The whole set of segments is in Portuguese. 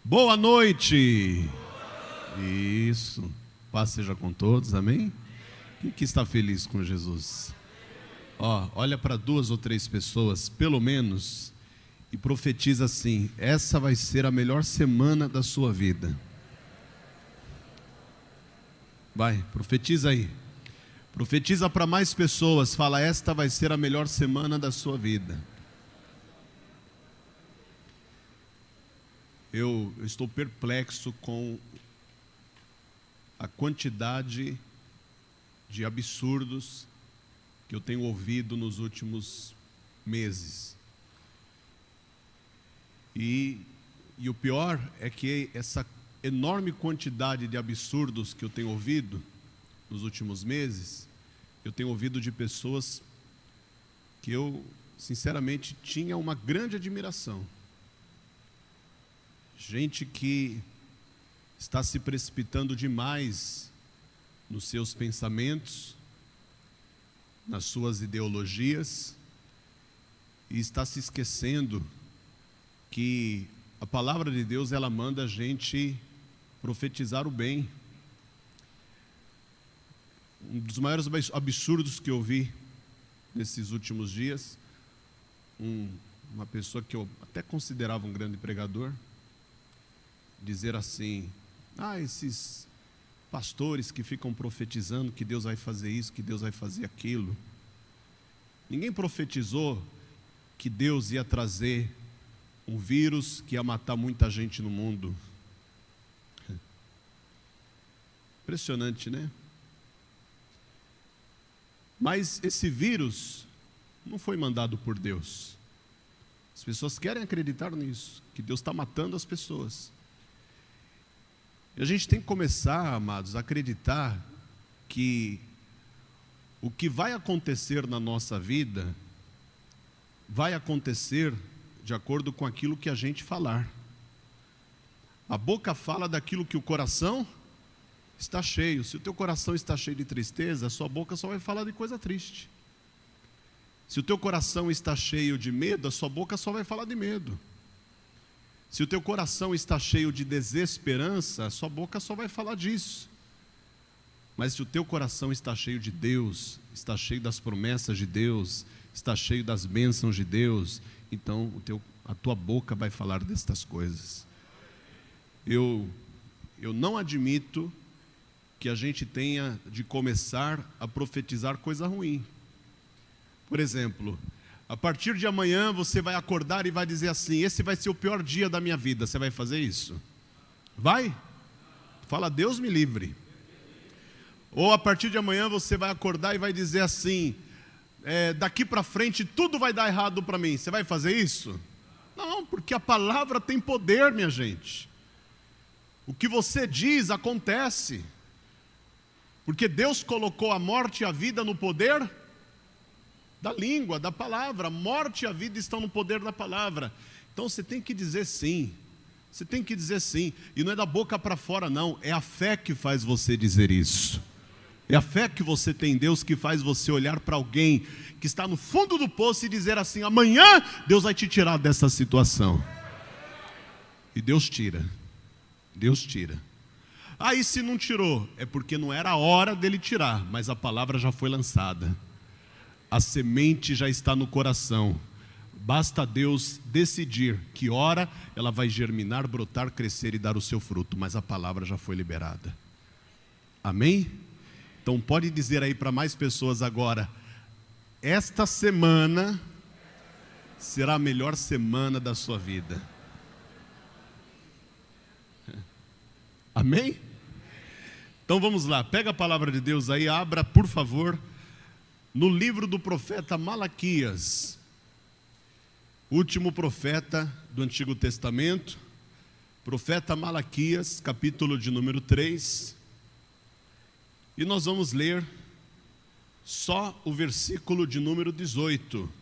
Boa noite. Isso. Paz seja com todos, amém? Quem que está feliz com Jesus? Olha para 2 ou 3 pessoas, pelo menos, e profetiza assim: essa vai ser a melhor semana da sua vida. Vai, profetiza aí. Profetiza para mais pessoas, fala: esta vai ser a melhor semana da sua vida. Eu estou perplexo com a quantidade de absurdos que eu tenho ouvido nos últimos meses. E o pior é que essa enorme quantidade de absurdos que eu tenho ouvido nos últimos meses, eu tenho ouvido de pessoas que eu, sinceramente, tinha uma grande admiração. Gente que está se precipitando demais nos seus pensamentos, nas suas ideologias, e está se esquecendo que a palavra de Deus, ela manda a gente profetizar o bem. Um dos maiores absurdos que eu vi nesses últimos dias, uma pessoa que eu até considerava um grande pregador, dizer assim: esses pastores que ficam profetizando que Deus vai fazer isso, que Deus vai fazer aquilo. Ninguém profetizou que Deus ia trazer um vírus que ia matar muita gente no mundo. Impressionante, né? Mas esse vírus não foi mandado por Deus. As pessoas querem acreditar nisso, que Deus está matando as pessoas. E a gente tem que começar, amados, a acreditar que o que vai acontecer na nossa vida vai acontecer de acordo com aquilo que a gente falar. A boca fala daquilo que o coração está cheio. Se o teu coração está cheio de tristeza, a sua boca só vai falar de coisa triste. Se o teu coração está cheio de medo, a sua boca só vai falar de medo. Se o teu coração está cheio de desesperança, a sua boca só vai falar disso. Mas se o teu coração está cheio de Deus, está cheio das promessas de Deus, está cheio das bênçãos de Deus, então a tua boca vai falar destas coisas. Eu não admito que a gente tenha de começar a profetizar coisa ruim. Por exemplo, a partir de amanhã você vai acordar e vai dizer assim: esse vai ser o pior dia da minha vida. Você vai fazer isso? Vai? Fala: Deus me livre. Ou a partir de amanhã você vai acordar e vai dizer assim: daqui para frente tudo vai dar errado para mim. Você vai fazer isso? Não, porque a palavra tem poder, minha gente. O que você diz acontece. Porque Deus colocou a morte e a vida no poder da língua, da palavra. A morte e a vida estão no poder da palavra. Então você tem que dizer sim. Você tem que dizer sim. E não é da boca para fora, não. É a fé que faz você dizer isso. É a fé que você tem em Deus que faz você olhar para alguém que está no fundo do poço e dizer assim: amanhã Deus vai te tirar dessa situação. E Deus tira. Deus tira. Aí se não tirou, é porque não era a hora dele tirar, mas a palavra já foi lançada. A semente já está no coração. Basta Deus decidir que hora ela vai germinar, brotar, crescer e dar o seu fruto. Mas a palavra já foi liberada. Amém? Então pode dizer aí para mais pessoas agora: esta semana será a melhor semana da sua vida. Amém? Então vamos lá, pega a palavra de Deus aí, abra por favor no livro do profeta Malaquias, último profeta do Antigo Testamento, profeta Malaquias, capítulo de número 3, e nós vamos ler só o versículo de número 18.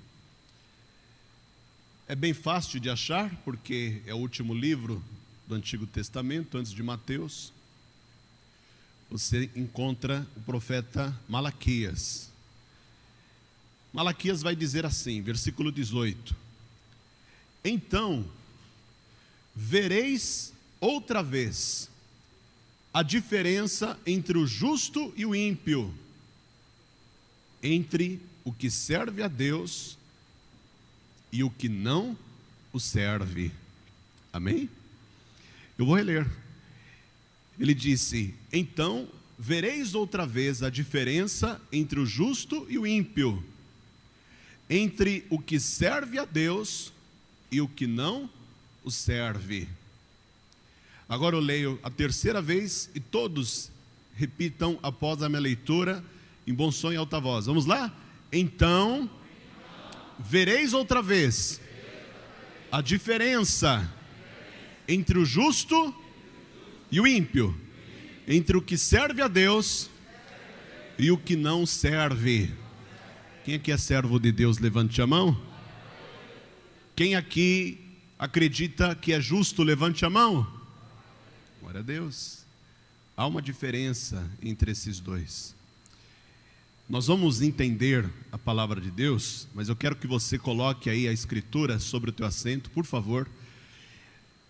É bem fácil de achar, porque é o último livro do Antigo Testamento, antes de Mateus. Você encontra o profeta Malaquias. Malaquias vai dizer assim, versículo 18: então vereis outra vez a diferença entre o justo e o ímpio, entre o que serve a Deus e o que não o serve. Amém? Eu vou reler. Ele disse: então vereis outra vez a diferença entre o justo e o ímpio, entre o que serve a Deus e o que não o serve. Agora eu leio a terceira vez e todos repitam após a minha leitura em bom som e alta voz. Vamos lá? Então vereis outra vez a diferença entre o justo e o ímpio, entre o que serve a Deus e o que não serve. Quem aqui é servo de Deus, levante a mão. Quem aqui acredita que é justo, levante a mão. Glória a Deus. Há uma diferença entre esses dois. Nós vamos entender a palavra de Deus, mas eu quero que você coloque aí a escritura sobre o teu assento, por favor.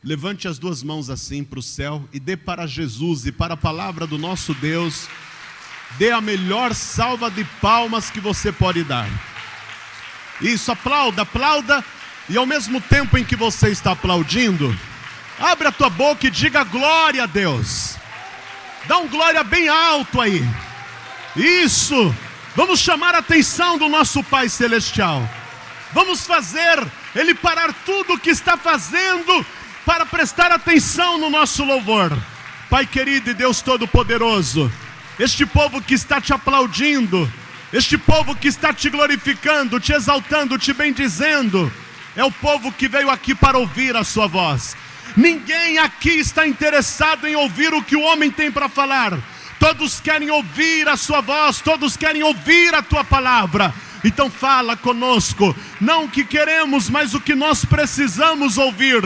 Levante as duas mãos assim para o céu e dê para Jesus e para a palavra do nosso Deus. Dê a melhor salva de palmas que você pode dar. Isso, aplauda, aplauda. E ao mesmo tempo em que você está aplaudindo, abre a tua boca e diga glória a Deus. Dá um glória bem alto aí. Isso. Vamos chamar a atenção do nosso Pai Celestial. Vamos fazer Ele parar tudo o que está fazendo para prestar atenção no nosso louvor. Pai querido e Deus Todo-Poderoso, este povo que está te aplaudindo, este povo que está te glorificando, te exaltando, te bendizendo, é o povo que veio aqui para ouvir a sua voz. Ninguém aqui está interessado em ouvir o que o homem tem para falar. Todos querem ouvir a sua voz, todos querem ouvir a tua palavra. Então fala conosco, não o que queremos, mas o que nós precisamos ouvir.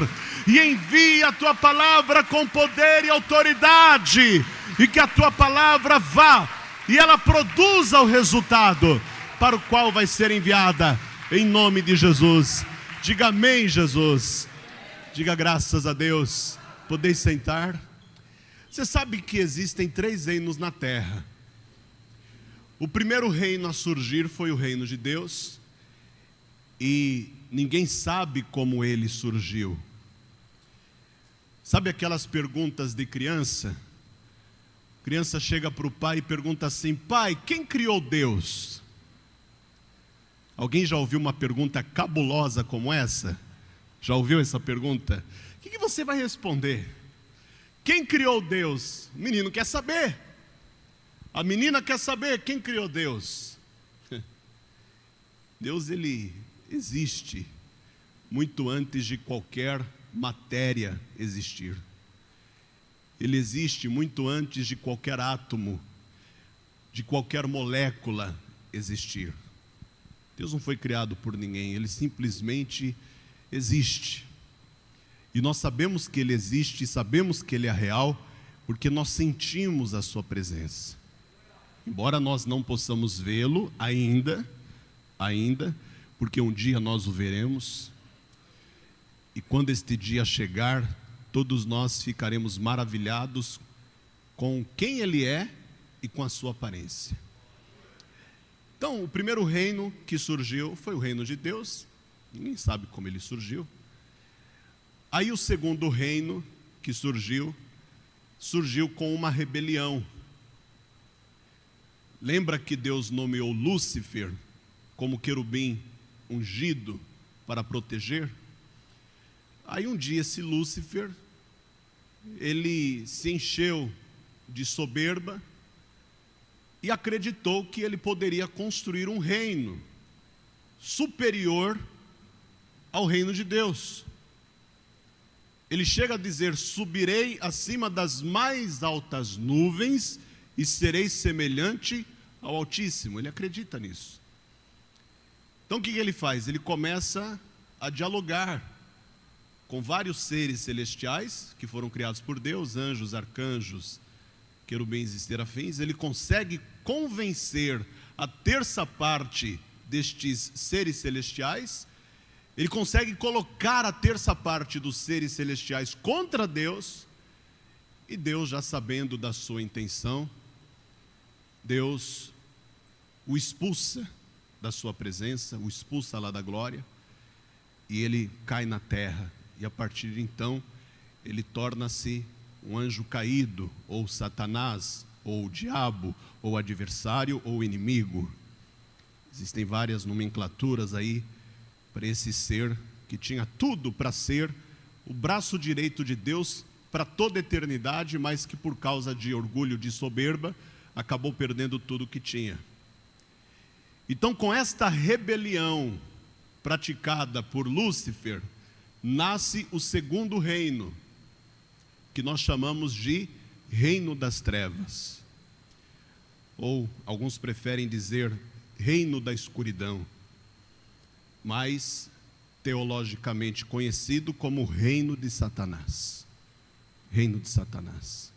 E envia a tua palavra com poder e autoridade, e que a tua palavra vá e ela produza o resultado para o qual vai ser enviada, em nome de Jesus. Diga amém, Jesus. Diga graças a Deus. Podeis sentar. Você sabe que existem 3 reinos na terra. O primeiro reino a surgir foi o reino de Deus, e ninguém sabe como ele surgiu. Sabe aquelas perguntas de criança? A criança chega para o pai e pergunta assim: pai, quem criou Deus? Alguém já ouviu uma pergunta cabulosa como essa? Já ouviu essa pergunta? O que você vai responder? Quem criou Deus? O menino quer saber. A menina quer saber quem criou Deus. Deus, ele existe muito antes de qualquer matéria existir. Ele existe muito antes de qualquer átomo, de qualquer molécula existir. Deus não foi criado por ninguém, ele simplesmente existe. E nós sabemos que ele existe, sabemos que ele é real, porque nós sentimos a sua presença. Embora nós não possamos vê-lo ainda, porque um dia nós o veremos. E quando este dia chegar, todos nós ficaremos maravilhados com quem ele é e com a sua aparência. Então, o primeiro reino que surgiu foi o reino de Deus. Ninguém sabe como ele surgiu. Aí o segundo reino que surgiu com uma rebelião. Lembra que Deus nomeou Lúcifer como querubim ungido para proteger? Aí um dia esse Lúcifer, ele se encheu de soberba e acreditou que ele poderia construir um reino superior ao reino de Deus. Ele chega a dizer: subirei acima das mais altas nuvens e serei semelhante ao Altíssimo. Ele acredita nisso. Então o que ele faz? Ele começa a dialogar com vários seres celestiais que foram criados por Deus, anjos, arcanjos, querubins e serafins. Ele consegue convencer a terça parte destes seres celestiais. Ele consegue colocar a terça parte dos seres celestiais contra Deus, E Deus, já sabendo da sua intenção, Deus o expulsa da sua presença, o expulsa lá da glória, e ele cai na terra. E a partir de então, ele torna-se um anjo caído, ou Satanás, ou o diabo, ou adversário, ou inimigo. Existem várias nomenclaturas aí para esse ser que tinha tudo para ser o braço direito de Deus para toda a eternidade, mas que por causa de orgulho, de soberba, acabou perdendo tudo que tinha. Então, com esta rebelião praticada por Lúcifer, nasce o segundo reino, que nós chamamos de reino das trevas. Ou alguns preferem dizer reino da escuridão, mas teologicamente conhecido como reino de Satanás. Reino de Satanás.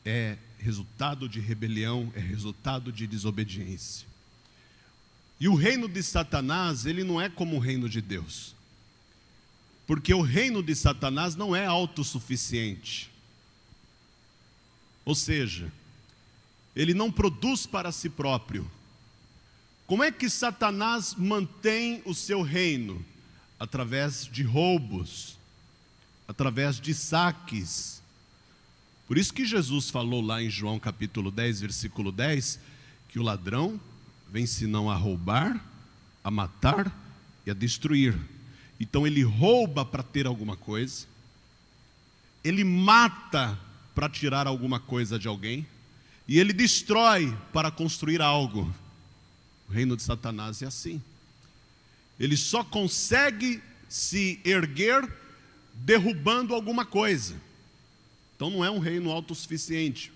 É resultado de rebelião, é resultado de desobediência. E o reino de Satanás, ele não é como o reino de Deus. Porque o reino de Satanás não é autossuficiente. Ou seja, ele não produz para si próprio. Como é que Satanás mantém o seu reino? Através de roubos, através de saques. Por isso que Jesus falou lá em João capítulo 10, versículo 10, que o ladrão vem senão a roubar, a matar e a destruir. Então ele rouba para ter alguma coisa, ele mata para tirar alguma coisa de alguém, e ele destrói para construir algo. O reino de Satanás é assim. Ele só consegue se erguer derrubando alguma coisa. Então não é um reino autossuficiente,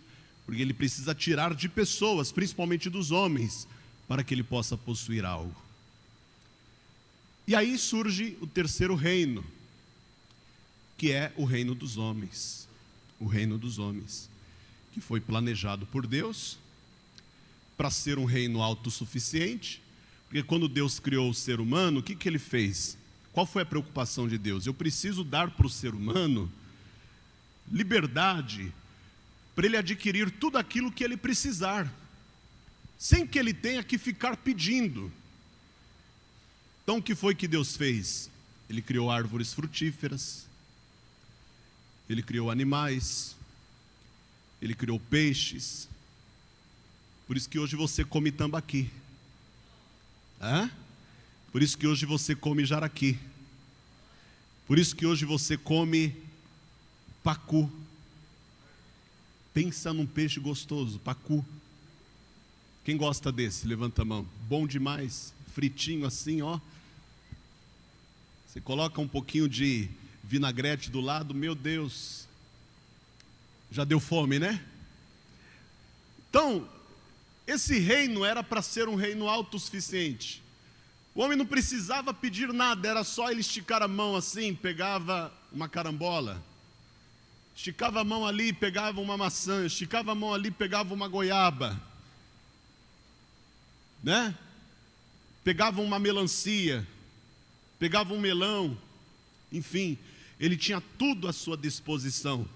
porque ele precisa tirar de pessoas, principalmente dos homens, para que ele possa possuir algo. E aí surge o terceiro reino, que é o reino dos homens. O reino dos homens, que foi planejado por Deus para ser um reino autossuficiente, porque quando Deus criou o ser humano, o que ele fez? Qual foi a preocupação de Deus? Eu preciso dar para o ser humano liberdade para ele adquirir tudo aquilo que ele precisar, sem que ele tenha que ficar pedindo. Então o que foi que Deus fez? Ele criou árvores frutíferas, ele criou animais, ele criou peixes. Por isso que hoje você come tambaqui. Por isso que hoje você come jaraqui. Por isso que hoje você come pacu. Pensa num peixe gostoso, pacu. Quem gosta desse? Levanta a mão. Bom demais, fritinho assim, ó. Você coloca um pouquinho de vinagrete do lado, meu Deus. Já deu fome, né? Então, esse reino era para ser um reino autossuficiente. O homem não precisava pedir nada, era só ele esticar a mão assim, pegava uma carambola. Esticava a mão ali, pegava uma maçã. Esticava a mão ali, pegava uma goiaba. Né? Pegava uma melancia. Pegava um melão. Enfim, ele tinha tudo à sua disposição.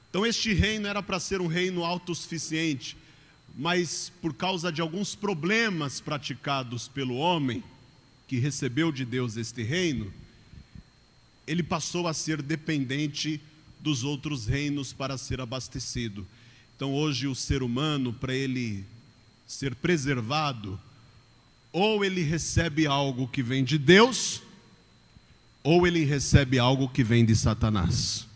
Então este reino era para ser um reino autossuficiente. Mas por causa de alguns problemas praticados pelo homem, que recebeu de Deus este reino, ele passou a ser dependente dos outros reinos para ser abastecido. Então hoje o ser humano, para ele ser preservado, ou ele recebe algo que vem de Deus, ou ele recebe algo que vem de Satanás.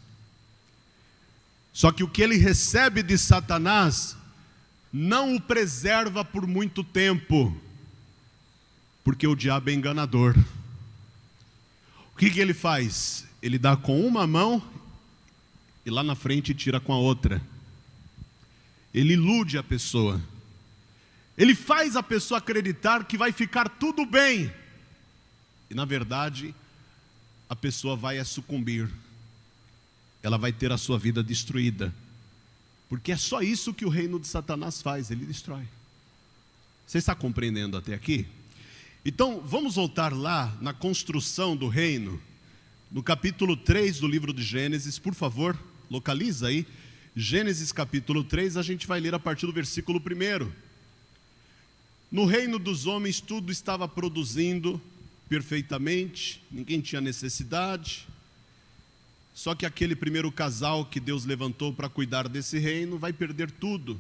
Só que o que ele recebe de Satanás não o preserva por muito tempo, porque o diabo é enganador. O que ele faz? Ele dá com uma mão e lá na frente tira com a outra. Ele ilude a pessoa. Ele faz a pessoa acreditar que vai ficar tudo bem. E na verdade, a pessoa vai sucumbir. Ela vai ter a sua vida destruída. Porque é só isso que o reino de Satanás faz, ele destrói. Você está compreendendo até aqui? Então, vamos voltar lá na construção do reino, no capítulo 3 do livro de Gênesis, por favor. localiza aí, Gênesis capítulo 3, a gente vai ler a partir do versículo 1. No reino dos homens tudo estava produzindo perfeitamente, ninguém tinha necessidade. Só que aquele primeiro casal que Deus levantou para cuidar desse reino vai perder tudo,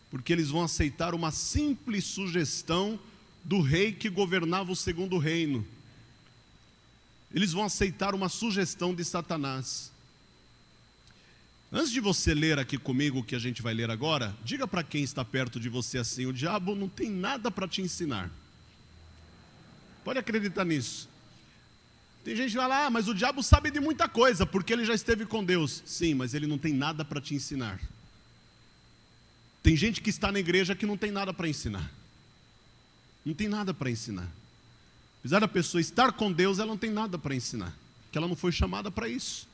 porque eles vão aceitar uma simples sugestão do rei que governava o segundo reino. Eles vão aceitar uma sugestão de Satanás. Antes de você ler aqui comigo o que a gente vai ler agora, diga para quem está perto de você assim: o diabo não tem nada para te ensinar. Pode acreditar nisso. Tem gente que fala: mas o diabo sabe de muita coisa, porque ele já esteve com Deus. Sim, mas ele não tem nada para te ensinar. Tem gente que está na igreja que não tem nada para ensinar. Não tem nada para ensinar. Apesar da pessoa estar com Deus, ela não tem nada para ensinar, porque ela não foi chamada para isso.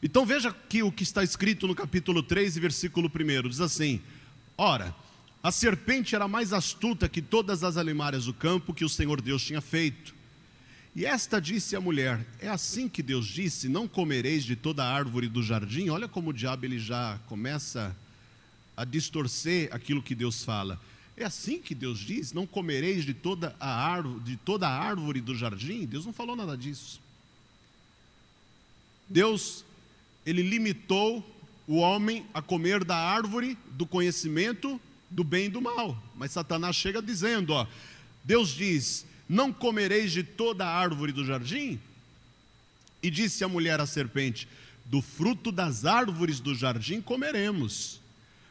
Então veja aqui o que está escrito no capítulo 3, versículo 1, diz assim: ora, a serpente era mais astuta que todas as alimárias do campo que o Senhor Deus tinha feito. E esta disse à mulher: é assim que Deus disse, não comereis de toda a árvore do jardim? Olha como o diabo ele já começa a distorcer aquilo que Deus fala. É assim que Deus diz, não comereis de toda a árvore do jardim? Deus não falou nada disso. Deus, ele limitou o homem a comer da árvore do conhecimento do bem e do mal. Mas Satanás chega dizendo, Deus diz, não comereis de toda a árvore do jardim? E disse a mulher à serpente: do fruto das árvores do jardim comeremos.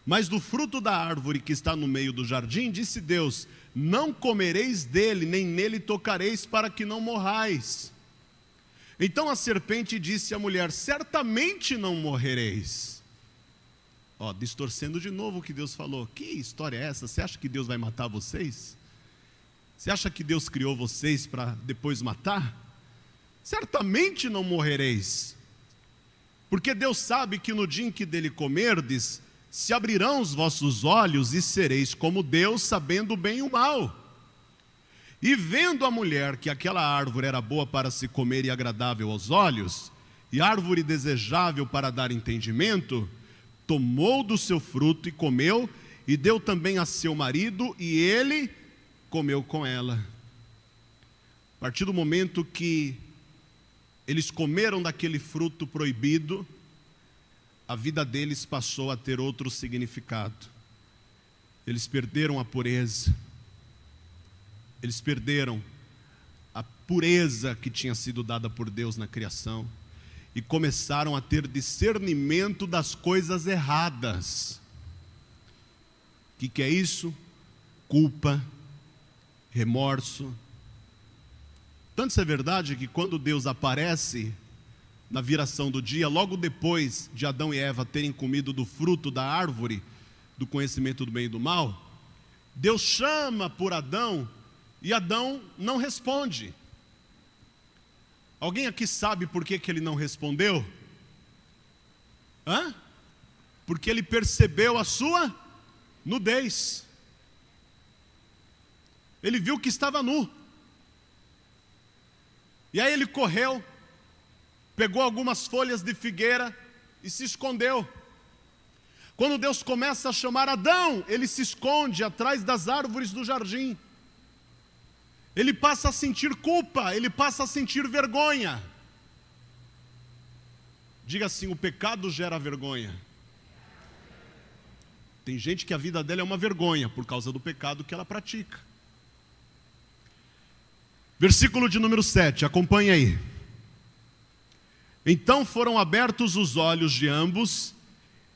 Mas do fruto da árvore que está no meio do jardim, disse Deus: não comereis dele, nem nele tocareis, para que não morrais. Então a serpente disse à mulher: certamente não morrereis. Distorcendo de novo o que Deus falou. Que história é essa? Você acha que Deus vai matar vocês? Você acha que Deus criou vocês para depois matar? Certamente não morrereis. Porque Deus sabe que no dia em que dele comerdes, se abrirão os vossos olhos e sereis como Deus, sabendo o bem e o mal. E vendo a mulher que aquela árvore era boa para se comer e agradável aos olhos, e árvore desejável para dar entendimento, tomou do seu fruto e comeu, e deu também a seu marido, e ele comeu com ela. A partir do momento que eles comeram daquele fruto proibido, a vida deles passou a ter outro significado. Eles perderam a pureza. Eles perderam a pureza que tinha sido dada por Deus na criação. E começaram a ter discernimento das coisas erradas. O que é isso? Culpa, remorso. Tanto isso é verdade que quando Deus aparece na viração do dia, logo depois de Adão e Eva terem comido do fruto da árvore do conhecimento do bem e do mal, Deus chama por Adão e Adão não responde. Alguém aqui sabe por que ele não respondeu? Porque ele percebeu a sua nudez. Ele viu que estava nu. E aí ele correu, pegou algumas folhas de figueira e se escondeu. Quando Deus começa a chamar Adão, ele se esconde atrás das árvores do jardim. Ele passa a sentir culpa, ele passa a sentir vergonha. Diga assim: o pecado gera vergonha. Tem gente que a vida dela é uma vergonha por causa do pecado que ela pratica. Versículo de número 7, acompanhe aí. Então foram abertos os olhos de ambos,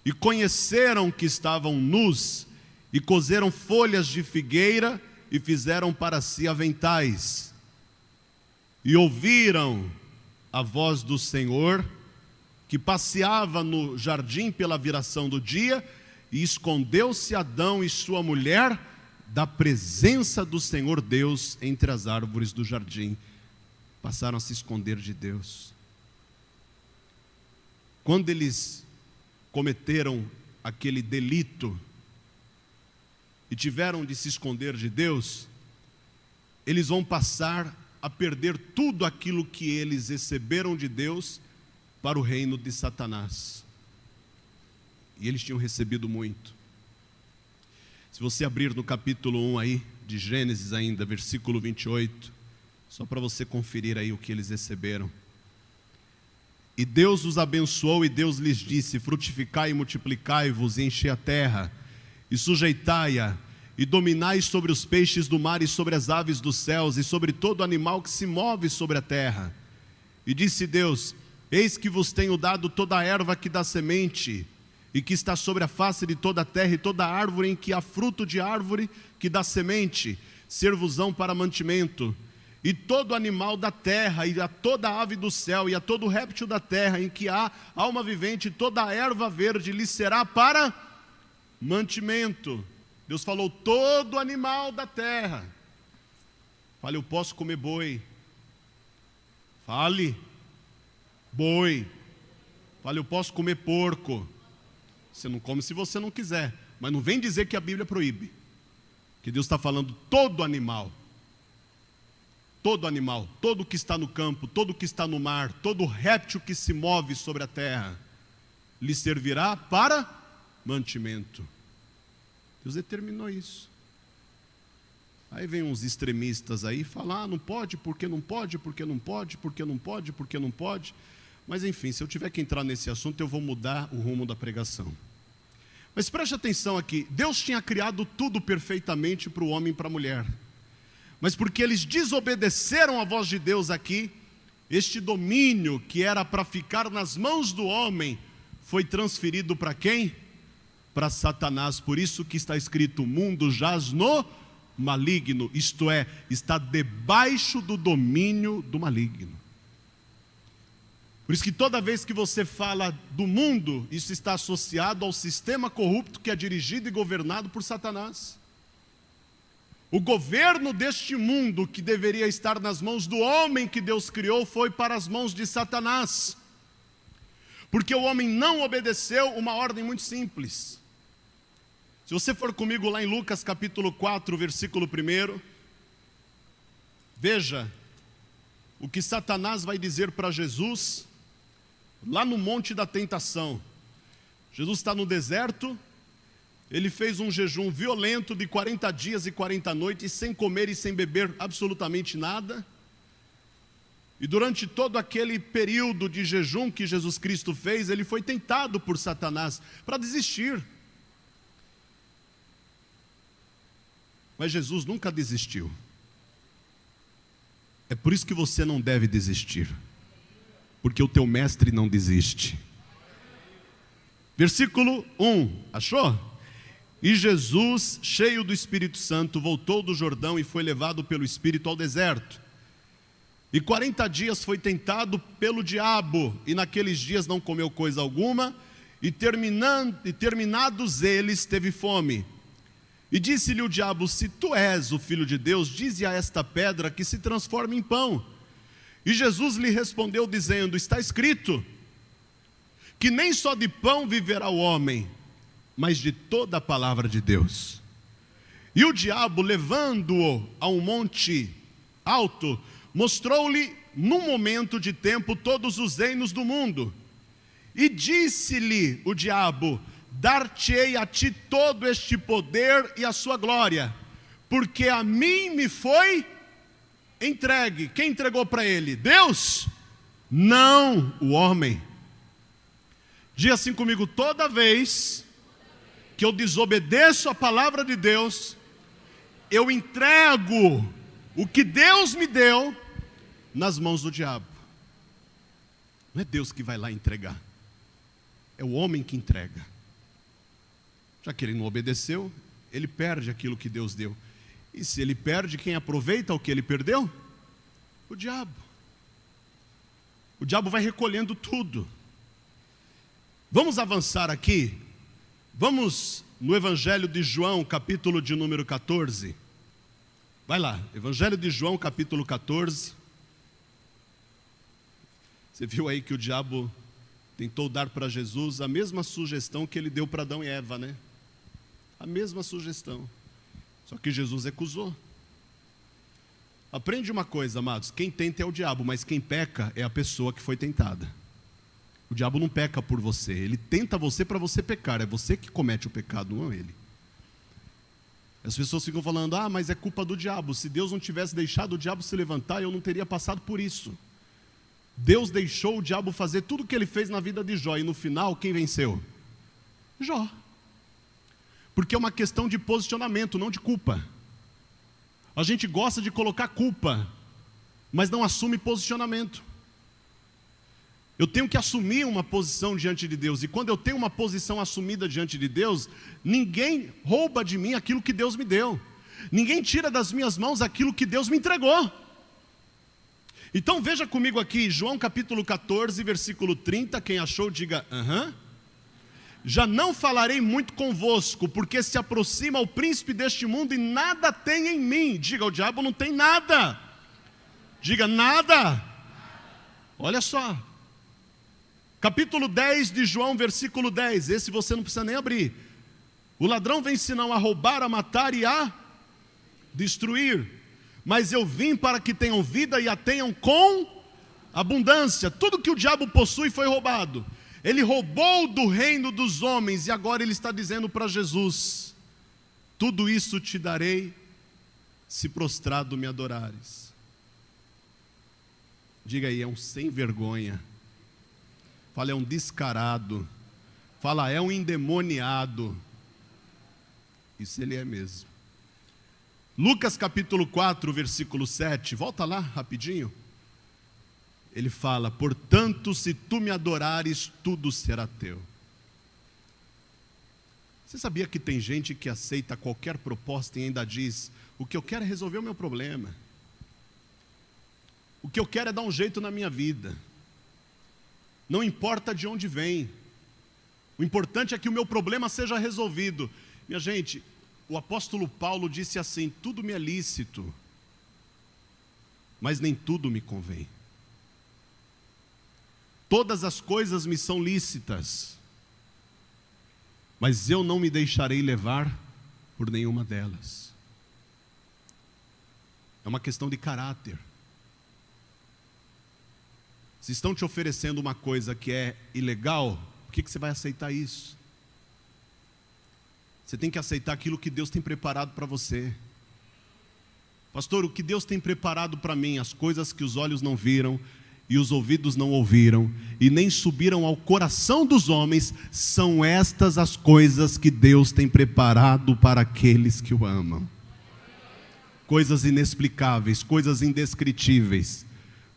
e conheceram que estavam nus, e coseram folhas de figueira, e fizeram para si aventais. E ouviram a voz do Senhor, que passeava no jardim pela viração do dia, e escondeu-se Adão e sua mulher da presença do Senhor Deus entre as árvores do jardim. Passaram a se esconder de Deus. Quando eles cometeram aquele delito e tiveram de se esconder de Deus, eles vão passar a perder tudo aquilo que eles receberam de Deus para o reino de Satanás. E eles tinham recebido muito. Se você abrir no capítulo 1 aí, de Gênesis ainda, versículo 28, só para você conferir aí o que eles receberam. E Deus os abençoou e Deus lhes disse: frutificai e multiplicai-vos e enchei a terra, e sujeitai-a, e dominai sobre os peixes do mar e sobre as aves dos céus, e sobre todo animal que se move sobre a terra. E disse Deus: eis que vos tenho dado toda a erva que dá semente, e que está sobre a face de toda a terra, e toda árvore em que há fruto de árvore que dá semente, ser-vos-ão para mantimento. E todo animal da terra, e a toda ave do céu, e a todo réptil da terra, em que há alma vivente, toda a erva verde lhe será para mantimento. Deus falou: todo animal da terra. Fale: eu posso comer boi. Fale: boi. Fale: eu posso comer porco. Você não come se você não quiser, mas não vem dizer que a Bíblia proíbe. Que Deus está falando todo animal. Todo animal, todo que está no campo, todo que está no mar, todo réptil que se move sobre a terra, lhe servirá para mantimento. Deus determinou isso. Aí vem uns extremistas aí falar: não pode, porque não pode, porque não pode, porque não pode, porque não pode. Mas enfim, se eu tiver que entrar nesse assunto, eu vou mudar o rumo da pregação. Mas preste atenção aqui: Deus tinha criado tudo perfeitamente para o homem e para a mulher. Mas porque eles desobedeceram a voz de Deus aqui, este domínio que era para ficar nas mãos do homem, foi transferido para quem? Para Satanás. Por isso que está escrito: o mundo jaz no maligno, isto é, está debaixo do domínio do maligno. Por isso que toda vez que você fala do mundo, isso está associado ao sistema corrupto que é dirigido e governado por Satanás. O governo deste mundo, que deveria estar nas mãos do homem que Deus criou, foi para as mãos de Satanás. Porque o homem não obedeceu uma ordem muito simples. Se você for comigo lá em Lucas capítulo 4, versículo 1, veja o que Satanás vai dizer para Jesus, lá no Monte da Tentação. Jesus está no deserto. Ele fez um jejum violento de 40 dias e 40 noites, sem comer e sem beber absolutamente nada. E durante todo aquele período de jejum que Jesus Cristo fez, ele foi tentado por Satanás para desistir. Mas Jesus nunca desistiu. É por isso que você não deve desistir, porque o teu mestre não desiste. Versículo 1, achou? E Jesus, cheio do Espírito Santo, voltou do Jordão e foi levado pelo Espírito ao deserto. E 40 dias foi tentado pelo diabo, e naqueles dias não comeu coisa alguma, e terminados eles, teve fome. E disse-lhe o diabo: se tu és o Filho de Deus, dize a esta pedra que se transforme em pão. E Jesus lhe respondeu dizendo: está escrito, que nem só de pão viverá o homem, mas de toda a palavra de Deus. E o diabo, levando-o a um monte alto, mostrou-lhe num momento de tempo todos os reinos do mundo. E disse-lhe o diabo: dar-te-ei a ti todo este poder e a sua glória, porque a mim me foi entregue. Quem entregou para ele? Deus? Não, o homem. Diga assim comigo: toda vez que eu desobedeço a palavra de Deus, eu entrego o que Deus me deu nas mãos do diabo. Não é Deus que vai lá entregar, é o homem que entrega. Já que ele não obedeceu, ele perde aquilo que Deus deu. E se ele perde, quem aproveita o que ele perdeu? O diabo. O diabo vai recolhendo tudo. Vamos avançar aqui. Vamos no Evangelho de João, capítulo de número 14. Vai lá, Evangelho de João, capítulo 14. Você viu aí que o diabo tentou dar para Jesus a mesma sugestão que ele deu para Adão e Eva, né? A mesma sugestão. Só que Jesus recusou. Aprende uma coisa, amados: quem tenta é o diabo, mas quem peca é a pessoa que foi tentada. O diabo não peca por você, ele tenta você para você pecar, é você que comete o pecado, não ele. As pessoas ficam falando, mas é culpa do diabo, se Deus não tivesse deixado o diabo se levantar, eu não teria passado por isso. Deus deixou o diabo fazer tudo o que ele fez na vida de Jó, e no final, quem venceu? Jó. Porque é uma questão de posicionamento, não de culpa. A gente gosta de colocar culpa, mas não assume posicionamento. Eu tenho que assumir uma posição diante de Deus, e quando eu tenho uma posição assumida diante de Deus, ninguém rouba de mim aquilo que Deus me deu, ninguém tira das minhas mãos aquilo que Deus me entregou. Então veja comigo aqui, João capítulo 14, versículo 30, quem achou diga, aham. Já não falarei muito convosco, porque se aproxima o príncipe deste mundo e nada tem em mim. Diga, o diabo não tem nada. Diga, nada. Olha só. Capítulo 10 de João, versículo 10. Esse você não precisa nem abrir. O ladrão vem senão a roubar, a matar e a destruir. Mas eu vim para que tenham vida e a tenham com abundância. Tudo que o diabo possui foi roubado. Ele roubou do reino dos homens e agora ele está dizendo para Jesus: tudo isso te darei se prostrado me adorares. Diga aí, é um sem vergonha. Fala, é um descarado. Fala, é um endemoniado. Isso ele é mesmo. Lucas capítulo 4, versículo 7. Volta lá rapidinho. Ele fala, portanto, se tu me adorares, tudo será teu. Você sabia que tem gente que aceita qualquer proposta e ainda diz, o que eu quero é resolver o meu problema. O que eu quero é dar um jeito na minha vida. Não importa de onde vem. O importante é que o meu problema seja resolvido. Minha gente, o apóstolo Paulo disse assim, tudo me é lícito, mas nem tudo me convém. Todas as coisas me são lícitas, mas eu não me deixarei levar por nenhuma delas. É uma questão de caráter. Se estão te oferecendo uma coisa que é ilegal, por que você vai aceitar isso? Você tem que aceitar aquilo que Deus tem preparado para você. Pastor, o que Deus tem preparado para mim, as coisas que os olhos não viram, e os ouvidos não ouviram, e nem subiram ao coração dos homens, são estas as coisas que Deus tem preparado para aqueles que o amam. Coisas inexplicáveis, coisas indescritíveis,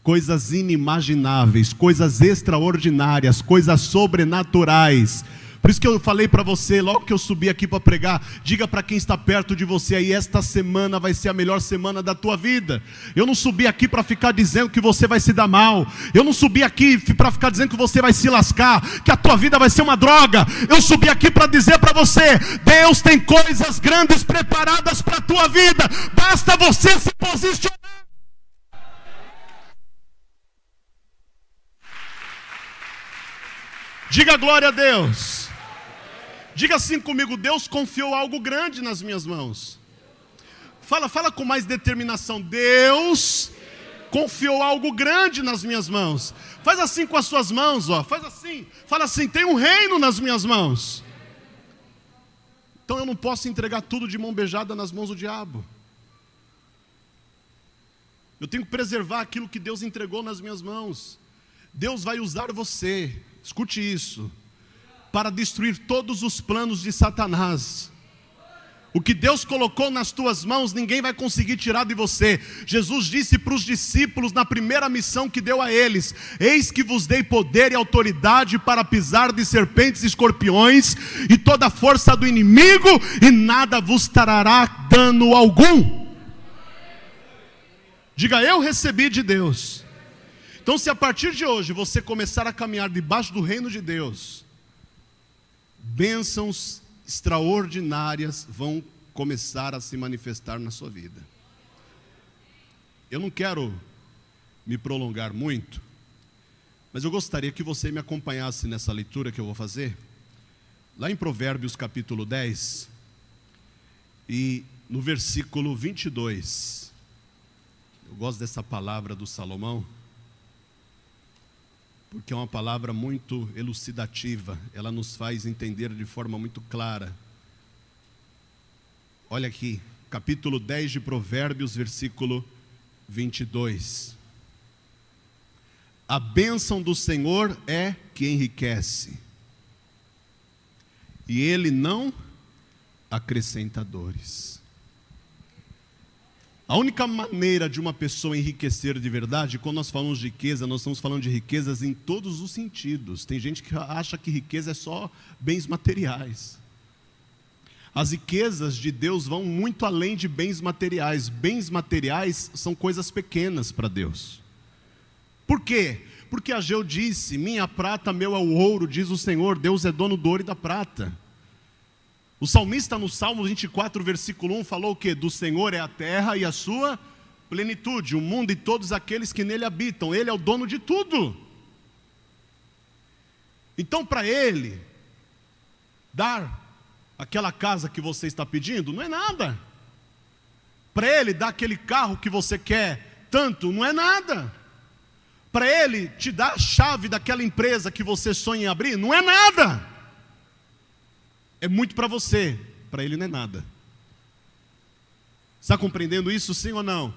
coisas inimagináveis, coisas extraordinárias, coisas sobrenaturais. Por isso que eu falei para você, logo que eu subi aqui para pregar, diga para quem está perto de você aí, esta semana vai ser a melhor semana da tua vida. Eu não subi aqui para ficar dizendo que você vai se dar mal. Eu não subi aqui para ficar dizendo que você vai se lascar, que a tua vida vai ser uma droga. Eu subi aqui para dizer para você, Deus tem coisas grandes preparadas para a tua vida. Basta você se posicionar. Diga glória a Deus. Diga assim comigo, Deus confiou algo grande nas minhas mãos. Fala com mais determinação. Deus confiou algo grande nas minhas mãos. Faz assim com as suas mãos, ó. Faz assim. Fala assim, tem um reino nas minhas mãos. Então eu não posso entregar tudo de mão beijada nas mãos do diabo. Eu tenho que preservar aquilo que Deus entregou nas minhas mãos. Deus vai usar você, escute isso, para destruir todos os planos de Satanás. O que Deus colocou nas tuas mãos, ninguém vai conseguir tirar de você. Jesus disse para os discípulos na primeira missão que deu a eles, eis que vos dei poder e autoridade para pisar de serpentes e escorpiões, e toda a força do inimigo, e nada vos trará dano algum. Diga, eu recebi de Deus. Então, se a partir de hoje você começar a caminhar debaixo do reino de Deus, bênçãos extraordinárias vão começar a se manifestar na sua vida. Eu não quero me prolongar muito, mas eu gostaria que você me acompanhasse nessa leitura que eu vou fazer, lá em Provérbios capítulo 10, e no versículo 22. Eu gosto dessa palavra do Salomão. porque é uma palavra muito elucidativa, ela nos faz entender de forma muito clara. Olha aqui, capítulo 10 de Provérbios, versículo 22. A bênção do Senhor é que enriquece, e Ele não acrescenta dores. A única maneira de uma pessoa enriquecer de verdade, quando nós falamos de riqueza, nós estamos falando de riquezas em todos os sentidos. Tem gente que acha que riqueza é só bens materiais. As riquezas de Deus vão muito além de bens materiais. Bens materiais são coisas pequenas para Deus. Por quê? Porque Ageu disse: minha prata, meu é o ouro, diz o Senhor, Deus é dono do ouro e da prata. O salmista no Salmo 24, versículo 1, falou o quê? Do Senhor é a terra e a sua plenitude, o mundo e todos aqueles que nele habitam. Ele é o dono de tudo. Então, para Ele dar aquela casa que você está pedindo, não é nada. Para Ele dar aquele carro que você quer tanto, não é nada. Para Ele te dar a chave daquela empresa que você sonha em abrir, não é nada. É muito para você, para Ele não é nada. Está compreendendo isso, sim ou não?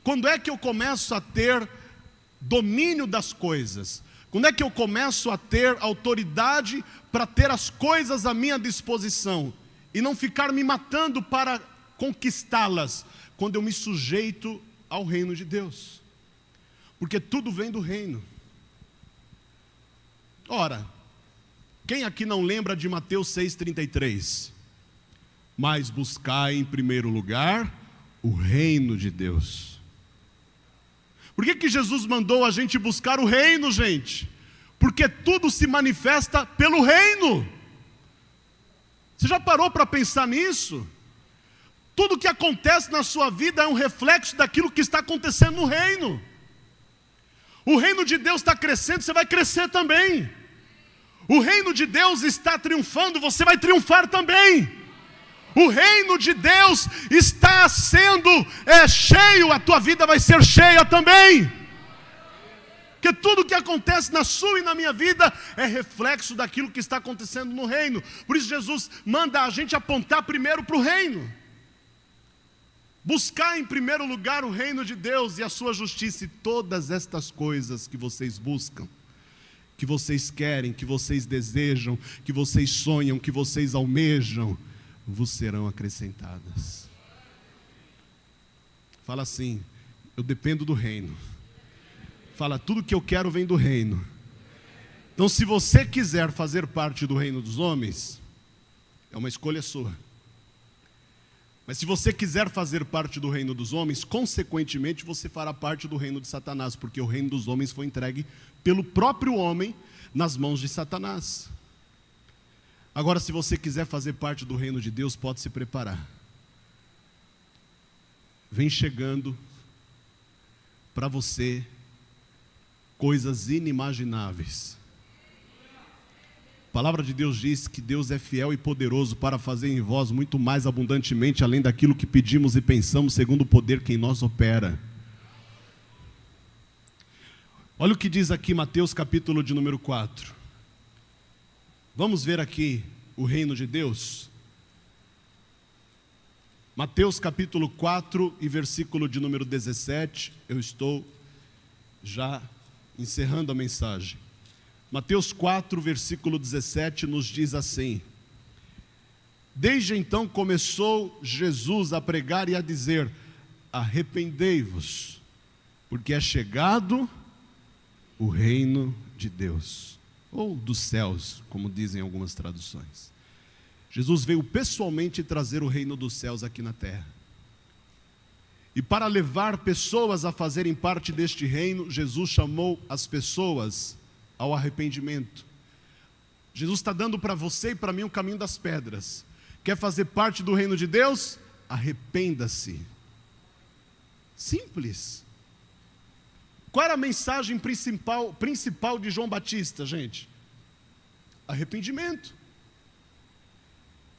Quando é que eu começo a ter domínio das coisas? Quando é que eu começo a ter autoridade para ter as coisas à minha disposição e não ficar me matando para conquistá-las? Quando eu me sujeito ao reino de Deus. Porque tudo vem do reino. Ora, quem aqui não lembra de Mateus 6,33? Mas buscai em primeiro lugar o reino de Deus. Por que Jesus mandou a gente buscar o reino, gente? Porque tudo se manifesta pelo reino. Você já parou para pensar nisso? Tudo que acontece na sua vida é um reflexo daquilo que está acontecendo no reino. O reino de Deus está crescendo, você vai crescer também. O reino de Deus está triunfando, você vai triunfar também. O reino de Deus está sendo cheio, a tua vida vai ser cheia também. Porque tudo que acontece na sua e na minha vida é reflexo daquilo que está acontecendo no reino. Por isso Jesus manda a gente apontar primeiro para o reino. Buscar em primeiro lugar o reino de Deus e a sua justiça, e todas estas coisas que vocês buscam, que vocês querem, que vocês desejam, que vocês sonham, que vocês almejam, vos serão acrescentadas. Fala assim: eu dependo do reino. Fala, tudo que eu quero vem do reino. Então, se você quiser fazer parte do reino dos homens, é uma escolha sua. Mas se você quiser fazer parte do reino dos homens, consequentemente você fará parte do reino de Satanás, porque o reino dos homens foi entregue pelo próprio homem nas mãos de Satanás. Agora, se você quiser fazer parte do reino de Deus, pode se preparar. Vem chegando para você coisas inimagináveis. A palavra de Deus diz que Deus é fiel e poderoso para fazer em vós muito mais abundantemente, além daquilo que pedimos e pensamos, segundo o poder que em nós opera. Olha o que diz aqui Mateus capítulo de número 4. Vamos ver aqui o reino de Deus. Mateus capítulo 4 e versículo de número 17. Eu estou já encerrando a mensagem. Mateus 4, versículo 17 nos diz assim: desde então começou Jesus a pregar e a dizer: arrependei-vos, porque é chegado o reino de Deus, ou dos céus, como dizem algumas traduções. Jesus veio pessoalmente trazer o reino dos céus aqui na terra. E para levar pessoas a fazerem parte deste reino, Jesus chamou as pessoas ao arrependimento. Jesus está dando para você e para mim o caminho das pedras. Quer fazer parte do reino de Deus? Arrependa-se. Simples. Qual era a mensagem principal de João Batista, gente? Arrependimento.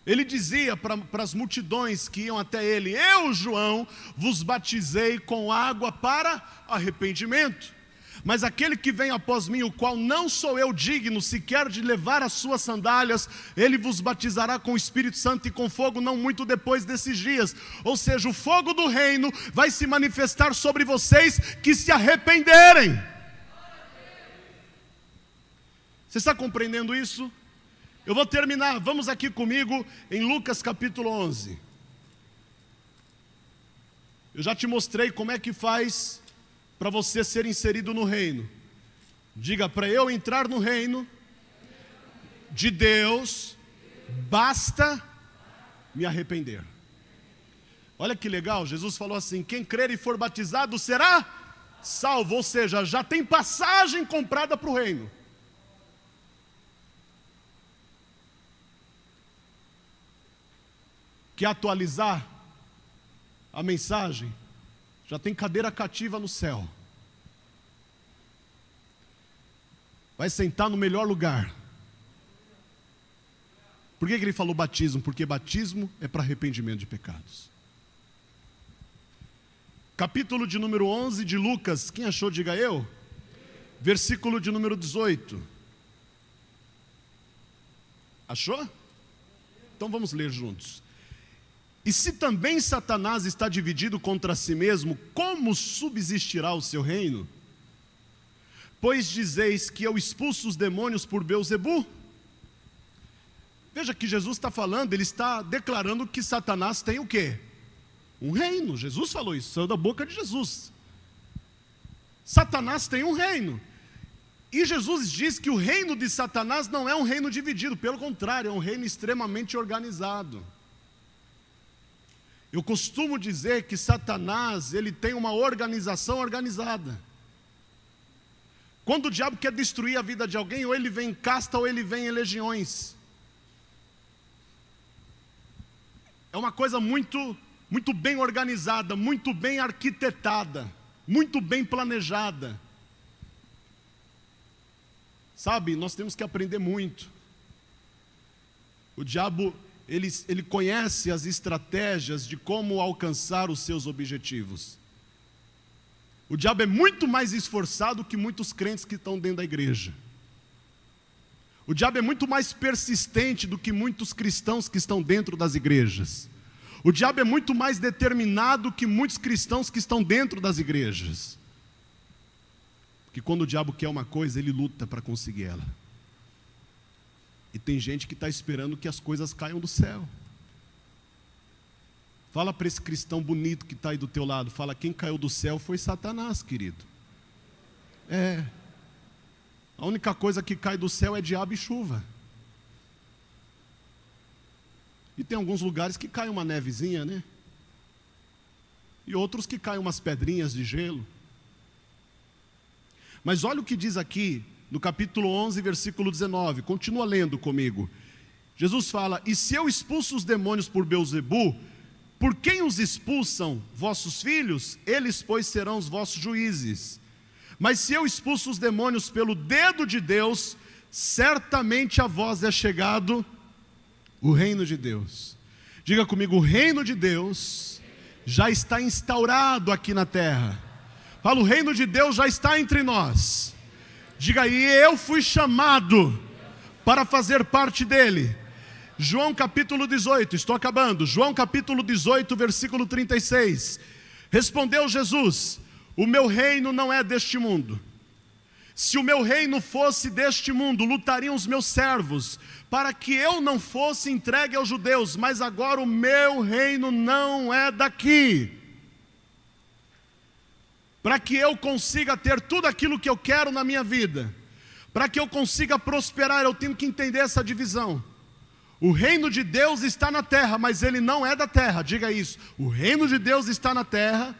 Ele dizia para as multidões que iam até ele: eu, João, vos batizei com água para arrependimento. Mas aquele que vem após mim, o qual não sou eu digno sequer de levar as suas sandálias, ele vos batizará com o Espírito Santo e com fogo, não muito depois desses dias. Ou seja, o fogo do reino vai se manifestar sobre vocês que se arrependerem. Você está compreendendo isso? Eu vou terminar, vamos aqui comigo em Lucas capítulo 11. Eu já te mostrei como é que faz para você ser inserido no reino. Diga: para eu entrar no reino de Deus, basta me arrepender. Olha que legal, Jesus falou assim: quem crer e for batizado será salvo. Ou seja, já tem passagem comprada para o reino. Quer atualizar a mensagem? Já tem cadeira cativa no céu. Vai sentar no melhor lugar. Por que ele falou batismo? Porque batismo é para arrependimento de pecados. Capítulo de número 11 de Lucas, quem achou, diga eu. Versículo de número 18. Achou? Então vamos ler juntos. E se também Satanás está dividido contra si mesmo, como subsistirá o seu reino? Pois dizeis que eu expulso os demônios por Beelzebu? Veja que Jesus está falando, ele está declarando que Satanás tem o quê? Um reino. Jesus falou isso, saiu da boca de Jesus. Satanás tem um reino. E Jesus diz que o reino de Satanás não é um reino dividido, pelo contrário, é um reino extremamente organizado. Eu costumo dizer que Satanás, ele tem uma organização organizada. Quando o diabo quer destruir a vida de alguém, ou ele vem em casta, ou ele vem em legiões. É uma coisa muito bem organizada, muito bem arquitetada, muito bem planejada. Sabe, nós temos que aprender muito. O diabo, ele conhece as estratégias de como alcançar os seus objetivos. O diabo é muito mais esforçado que muitos crentes que estão dentro da igreja. O diabo é muito mais persistente do que muitos cristãos que estão dentro das igrejas. O diabo é muito mais determinado que muitos cristãos que estão dentro das igrejas. Porque quando o diabo quer uma coisa, ele luta para conseguir ela. E tem gente que está esperando que as coisas caiam do céu. Fala para esse cristão bonito que está aí do teu lado. Fala: quem caiu do céu foi Satanás, querido. A única coisa que cai do céu é diabo e chuva. E tem alguns lugares que cai uma nevezinha, né? E outros que caem umas pedrinhas de gelo. Mas olha o que diz aqui no capítulo 11, versículo 19, continua lendo comigo. Jesus fala: e se eu expulso os demônios por Beelzebu, por quem os expulsam vossos filhos? Eles, pois, serão os vossos juízes. Mas se eu expulso os demônios pelo dedo de Deus, certamente a vós é chegado o reino de Deus. Diga comigo: o reino de Deus já está instaurado aqui na terra. Fala: o reino de Deus já está entre nós. Diga aí: eu fui chamado para fazer parte dele. João capítulo 18, estou acabando. João capítulo 18, versículo 36. Respondeu Jesus: o meu reino não é deste mundo. Se o meu reino fosse deste mundo, lutariam os meus servos, para que eu não fosse entregue aos judeus. Mas agora o meu reino não é daqui. Para que eu consiga ter tudo aquilo que eu quero na minha vida, para que eu consiga prosperar, eu tenho que entender essa divisão. O reino de Deus está na terra, mas ele não é da terra. Diga isso: o reino de Deus está na terra,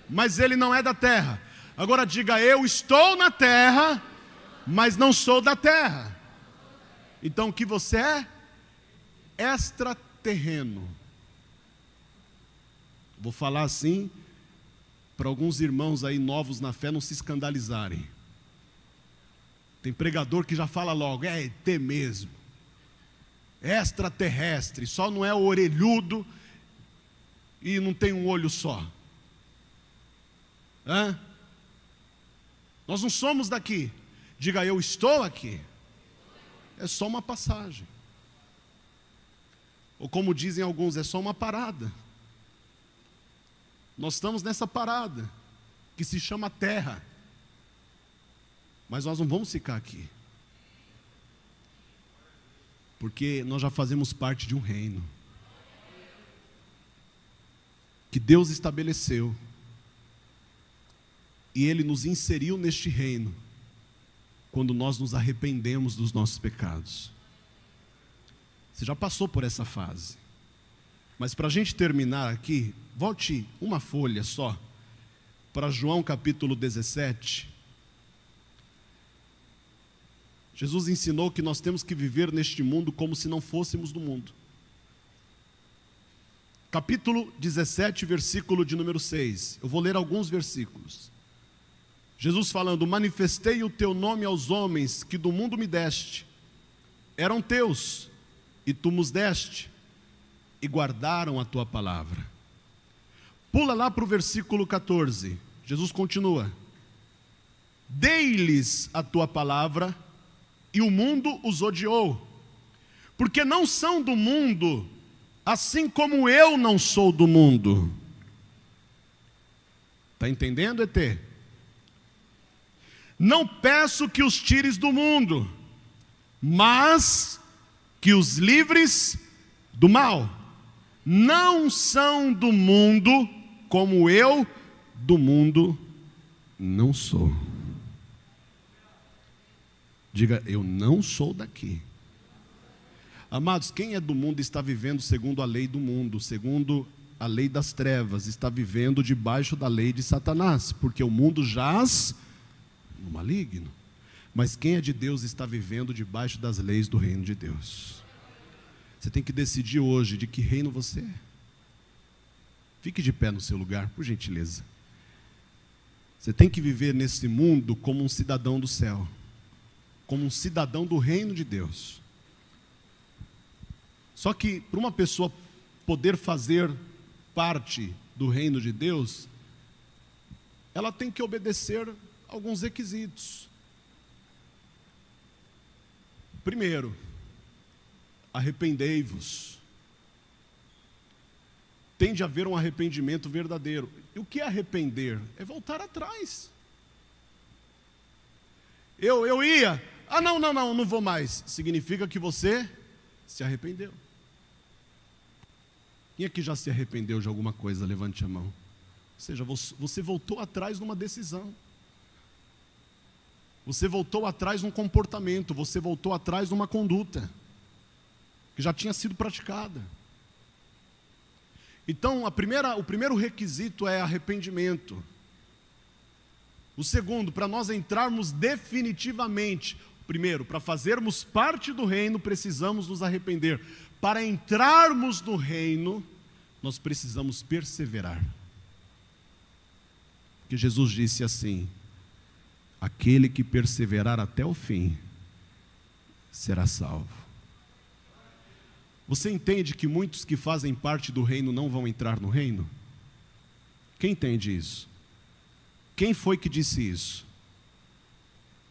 mas ele não é da terra. Agora diga: eu estou na terra, mas não sou da terra. Então o que você é? Extraterreno. Vou falar assim para alguns irmãos aí novos na fé não se escandalizarem. Tem pregador que já fala logo: é ET mesmo, extraterrestre, só não é orelhudo e não tem um olho só. Nós não somos daqui. Diga, eu estou aqui. É só uma passagem. Ou como dizem alguns, é só uma parada. Nós estamos nessa parada, que se chama terra. Mas nós não vamos ficar aqui. Porque nós já fazemos parte de um reino. Que Deus estabeleceu. E Ele nos inseriu neste reino. Quando nós nos arrependemos dos nossos pecados. Você já passou por essa fase. Mas para a gente terminar aqui, volte uma folha só. Para João capítulo 17. Jesus ensinou que nós temos que viver neste mundo como se não fôssemos do mundo. Capítulo 17, versículo de número 6. Eu vou ler alguns versículos. Jesus falando, manifestei o teu nome aos homens que do mundo me deste. Eram teus, e tu nos deste, e guardaram a tua palavra. Pula lá para o versículo 14. Jesus continua. Dei-lhes a tua palavra, e o mundo os odiou, porque não são do mundo, assim como eu não sou do mundo. Está entendendo, ET? Não peço que os tires do mundo, mas que os livres do mal. Não são do mundo, como eu do mundo não sou. Diga, eu não sou daqui. Amados, quem é do mundo está vivendo segundo a lei do mundo, segundo a lei das trevas, está vivendo debaixo da lei de Satanás, porque o mundo jaz no maligno. Mas quem é de Deus está vivendo debaixo das leis do reino de Deus. Você tem que decidir hoje de que reino você é. Fique de pé no seu lugar, por gentileza. Você tem que viver nesse mundo como um cidadão do céu, como um cidadão do reino de Deus. Só que para uma pessoa poder fazer parte do reino de Deus, ela tem que obedecer alguns requisitos. Primeiro, arrependei-vos. Tem de haver um arrependimento verdadeiro. E o que é arrepender? É voltar atrás. Eu ia, não vou mais. Significa que você se arrependeu. Quem aqui já se arrependeu de alguma coisa? Levante a mão. Ou seja, você voltou atrás numa decisão. Você voltou atrás num comportamento. Você voltou atrás numa conduta que já tinha sido praticada. Então, o primeiro requisito é arrependimento. O segundo, para nós entrarmos definitivamente, primeiro, para fazermos parte do reino, precisamos nos arrepender. Para entrarmos no reino, nós precisamos perseverar. Porque Jesus disse assim, aquele que perseverar até o fim, será salvo. Você entende que muitos que fazem parte do reino não vão entrar no reino? Quem entende isso? Quem foi que disse isso?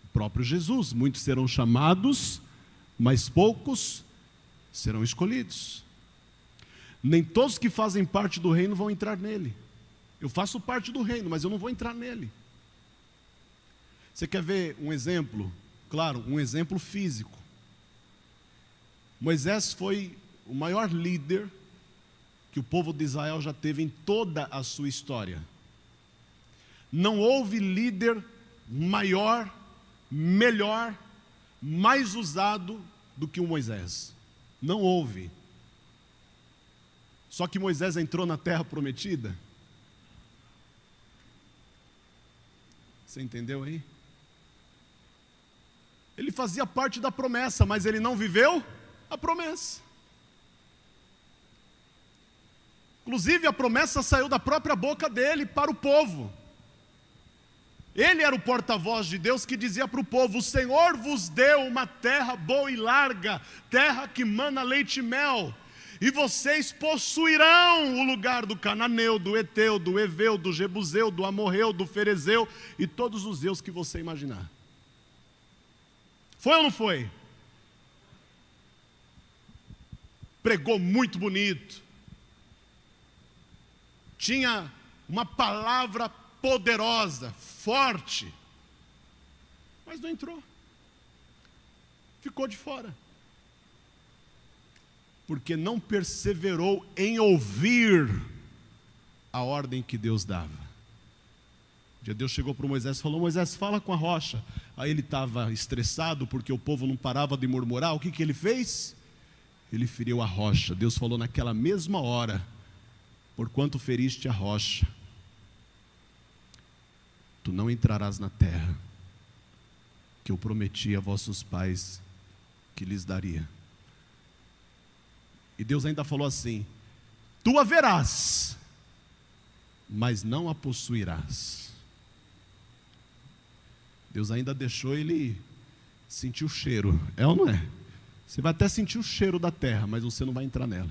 O próprio Jesus. Muitos serão chamados, mas poucos serão escolhidos. Nem todos que fazem parte do reino vão entrar nele. Eu faço parte do reino, mas eu não vou entrar nele. Você quer ver um exemplo? Claro, um exemplo físico. Moisés foi o maior líder que o povo de Israel já teve em toda a sua história. Não houve líder maior, melhor, mais usado do que o Moisés. Não houve. Só que Moisés entrou na terra prometida. Você entendeu aí? Ele fazia parte da promessa, mas ele não viveu a promessa. Inclusive a promessa saiu da própria boca dele para o povo. Ele era o porta-voz de Deus que dizia para o povo, o Senhor vos deu uma terra boa e larga, terra que mana leite e mel. e vocês possuirão o lugar do cananeu, do eteu, do eveu, do jebuseu, do amorreu, do ferezeu e todos os deus que você imaginar. Foi ou não foi? Pregou muito bonito. Tinha uma palavra poderosa, forte, mas não entrou. Ficou de fora. Porque não perseverou em ouvir a ordem que Deus dava. Um dia Deus chegou para Moisés e falou: Moisés, fala com a rocha. Aí ele estava estressado porque o povo não parava de murmurar. O que ele fez? Ele feriu a rocha. Deus falou naquela mesma hora: porquanto feriste a rocha, tu não entrarás na terra que eu prometi a vossos pais que lhes daria. E Deus ainda falou assim: tu a verás, mas não a possuirás. Deus ainda deixou ele sentir o cheiro, é ou não é? Você vai até sentir o cheiro da terra, mas você não vai entrar nela.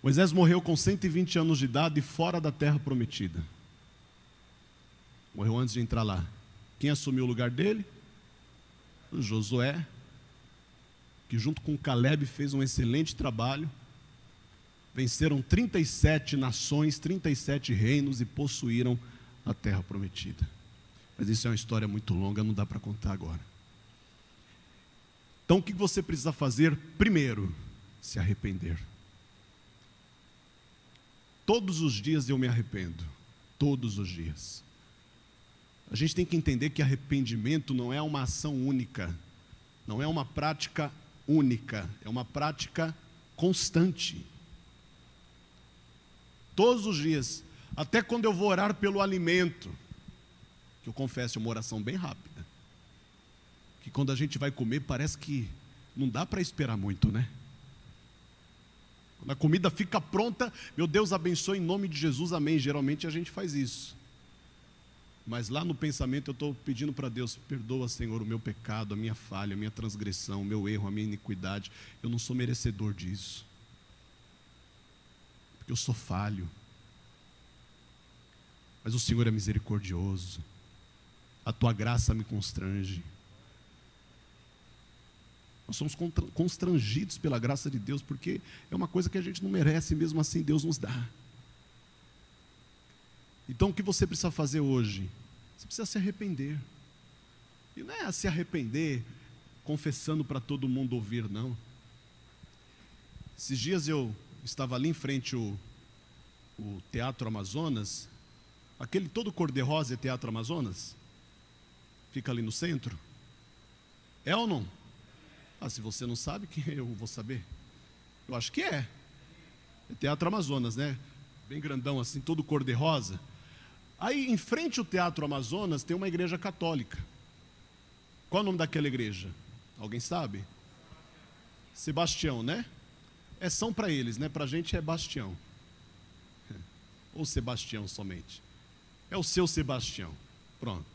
Moisés morreu com 120 anos de idade fora da terra prometida. Morreu antes de entrar lá. Quem assumiu o lugar dele? O Josué, que junto com Caleb fez um excelente trabalho. Venceram 37 nações, 37 reinos e possuíram a terra prometida. Mas isso é uma história muito longa, não dá para contar agora. Então o que você precisa fazer? Primeiro, se arrepender. Todos os dias eu me arrependo. Todos os dias. A gente tem que entender que arrependimento não é uma ação única. Não é uma prática única. É uma prática constante. Todos os dias. Até quando eu vou orar pelo alimento. Que eu confesso, é uma oração bem rápida. Que quando a gente vai comer, parece que não dá para esperar muito, né? Quando a comida fica pronta, meu Deus abençoe em nome de Jesus, amém. Geralmente a gente faz isso. Mas lá no pensamento eu estou pedindo para Deus: perdoa, Senhor, o meu pecado, a minha falha, a minha transgressão, o meu erro, a minha iniquidade. Eu não sou merecedor disso. Porque eu sou falho. Mas o Senhor é misericordioso. A tua graça me constrange. Nós somos constrangidos pela graça de Deus, porque é uma coisa que a gente não merece, mesmo assim Deus nos dá. Então o que você precisa fazer hoje? Você precisa se arrepender. E não é se arrepender confessando para todo mundo ouvir, não. Esses dias eu estava ali em frente ao Teatro Amazonas, aquele todo cor-de-rosa é Teatro Amazonas, fica ali no centro. É ou não? Ah, se você não sabe, que eu vou saber? Eu acho que é. É Teatro Amazonas, né? Bem grandão assim, todo cor-de-rosa. Aí, em frente ao Teatro Amazonas, tem uma igreja católica. Qual é o nome daquela igreja? Alguém sabe? Sebastião, né? É São para eles, né? Para a gente é Bastião. Ou Sebastião somente. É o seu Sebastião. Pronto.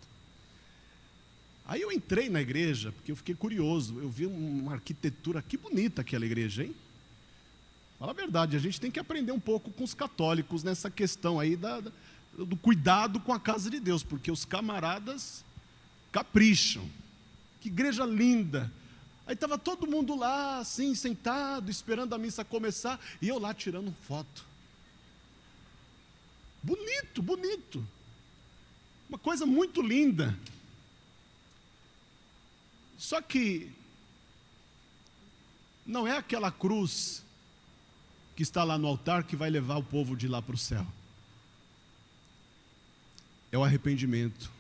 Aí eu entrei na igreja, porque eu fiquei curioso. Eu vi uma arquitetura, que bonita aquela igreja, hein? Fala a verdade, a gente tem que aprender um pouco com os católicos nessa questão aí do cuidado com a casa de Deus, porque os camaradas capricham. Que igreja linda. Aí estava todo mundo lá, assim, sentado, esperando a missa começar, e eu lá tirando foto. Bonito, bonito. Uma coisa muito linda. Só que não é aquela cruz que está lá no altar que vai levar o povo de lá para o céu. É o arrependimento.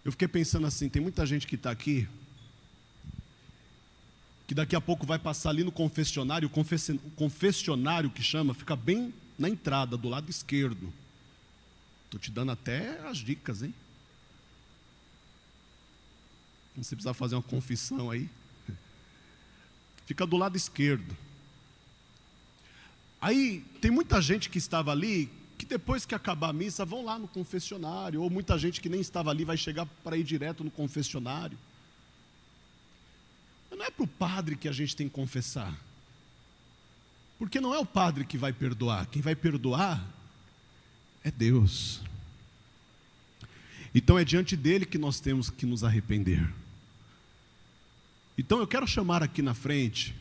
Eu fiquei pensando assim, tem muita gente que está aqui, que daqui a pouco vai passar ali no confessionário, o confessionário que chama, fica bem na entrada, do lado esquerdo. Estou te dando até as dicas, hein? Você precisa fazer uma confissão aí. Fica do lado esquerdo. Aí, tem muita gente que estava ali, que depois que acabar a missa, vão lá no confessionário, ou muita gente que nem estava ali, vai chegar para ir direto no confessionário. Não é para o padre que a gente tem que confessar. Porque não é o padre que vai perdoar. Quem vai perdoar é Deus. Então é diante dele que nós temos que nos arrepender. Então eu quero chamar aqui na frente